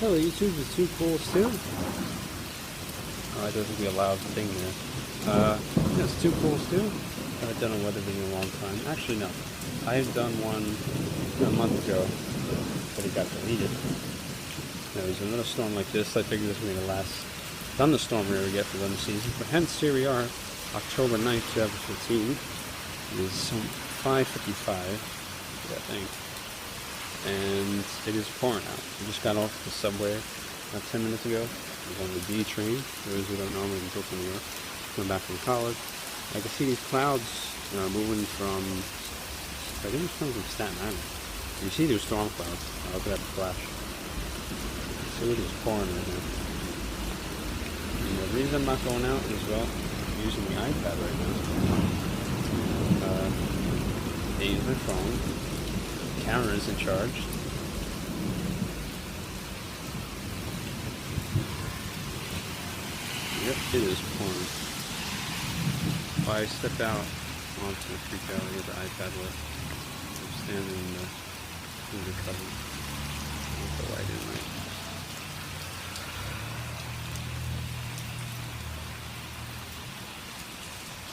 Oh, the YouTube is too cool too. Oh, I don't think we allowed the thing there. Yeah, it's too cool too. I haven't done a weather video in a long time. Actually, no. I have done one a month ago, but it got deleted. There was another storm like this. I figured this would be the last thunderstorm we ever get for the season. But hence, here we are, October 9th, 2015. It is some 5:55, I think. And it is pouring out. We just got off the subway about 10 minutes ago. I was on the D train. For those who don't know, I'm in Brooklyn, New York. Coming back from college. I can see these clouds moving from, I think it's coming from Staten Island. You see those storm clouds. I'll look at the flash. See what is pouring right now. And the reason I'm not going out is, well, I'm using the iPad right now. I use my phone. The camera isn't charged. Yep, it is pouring. If I step out onto the creek out, I get the iPad with. I'm standing in the cover with the light in right.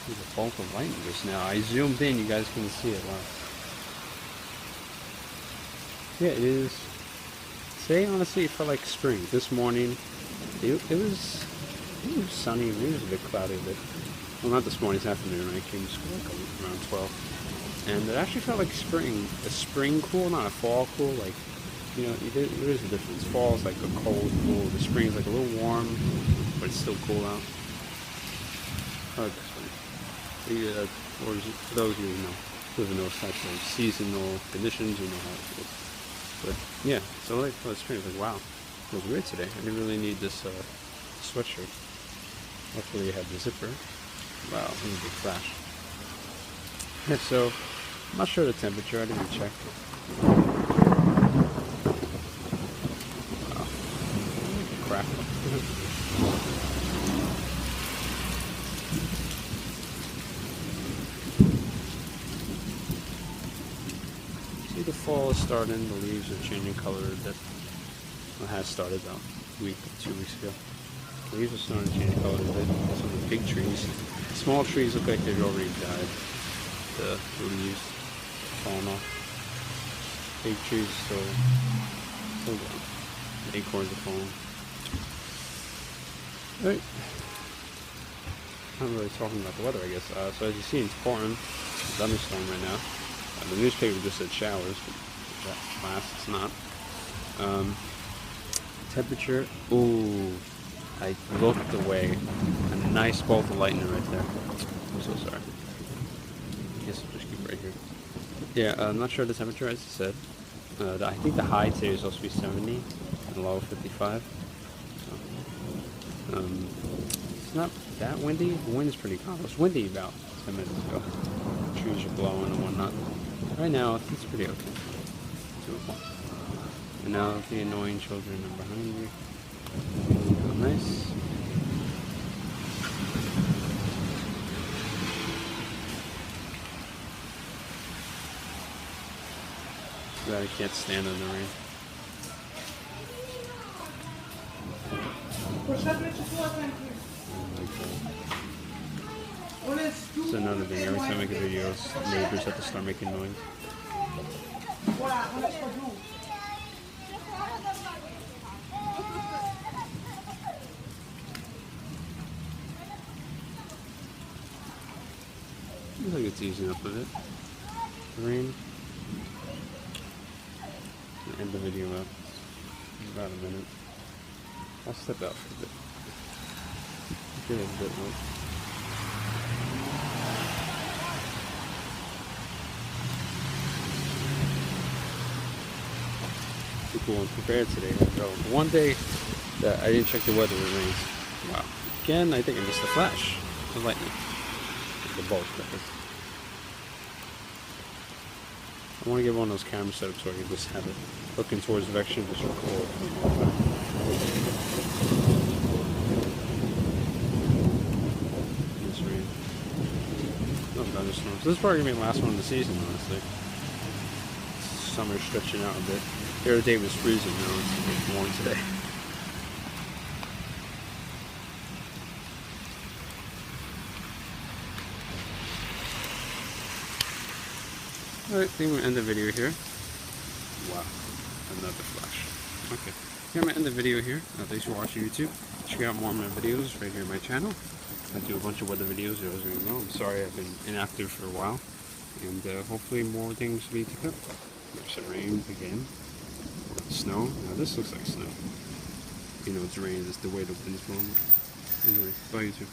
See the bulk of lightning just now. I zoomed in, you guys can see it. Wow. Yeah, it is. Today, honestly, it felt like spring. This morning, it was sunny. Maybe it was a bit cloudy, but well, not this morning. This afternoon. I came to school like around 12, and it actually felt like spring. A spring cool, not a fall cool. Like, you know, there is a difference. Fall is like a cold cool. The spring is like a little warm, but it's still cool out. Oh, this one. For those of you who know, live in those types of seasonal conditions, you know how it feels. But yeah, so like for the spring, it's like wow, it was weird today. I didn't really need this sweatshirt. Luckily, I had the zipper. Wow, this is a big flash. Yeah, so I'm not sure the temperature. I didn't check. Wow, crap. See, the fall is starting. The leaves are changing color a bit. It has started though, a week, 2 weeks ago. The leaves are starting to change color a bit. Some of the big trees. Small trees look like they've already died. The leaves falling off. Big trees still going. The acorns are falling. Right. Not really talking about the weather, I guess. So as you see, it's pouring. Thunderstorm right now. The newspaper just said showers, but that class it's not. Temperature. Ooh. I looked away. A nice bolt of lightning right there. I'm so sorry. I guess I'll just keep right here. Yeah, I'm not sure the temperature, as I said. I think the high today is supposed to be 70 and the low 55. So, it's not that windy. The wind is pretty calm. It was windy about 10 minutes ago. Trees are blowing and whatnot. Right now, it's pretty okay. And now the annoying children are behind me. Oh, nice. Glad I can't stand in the rain. It's another thing. Every time I make a video, neighbors have to start making noise. Looks like it's easing up a bit. The rain. I'll end the video up. About a minute. I'll step out for a bit. Give it a bit more. Too cool and prepared today. One day that I didn't check the weather, it rains. Wow. Again, I think I missed the flash. The lightning. The bolt, that is. I want to get one of those camera setups where I can just have it looking towards the direction just record. This rain. No thunderstorms. This is probably going to be the last one of the season, honestly. Summer's stretching out a bit. The other day was freezing, now it's a bit warm today. Alright, I think I'm gonna end the video here. Wow, another flash. Okay, I'm gonna end the video here. Thanks for watching YouTube. Check out more of my videos right here on my channel. I do a bunch of weather videos, as you know. I'm sorry I've been inactive for a while. And hopefully more things will be to come. There's some rain again. Snow. Now this looks like snow. You know it's rain, it's the way the wind's blowing. Anyway, bye YouTube.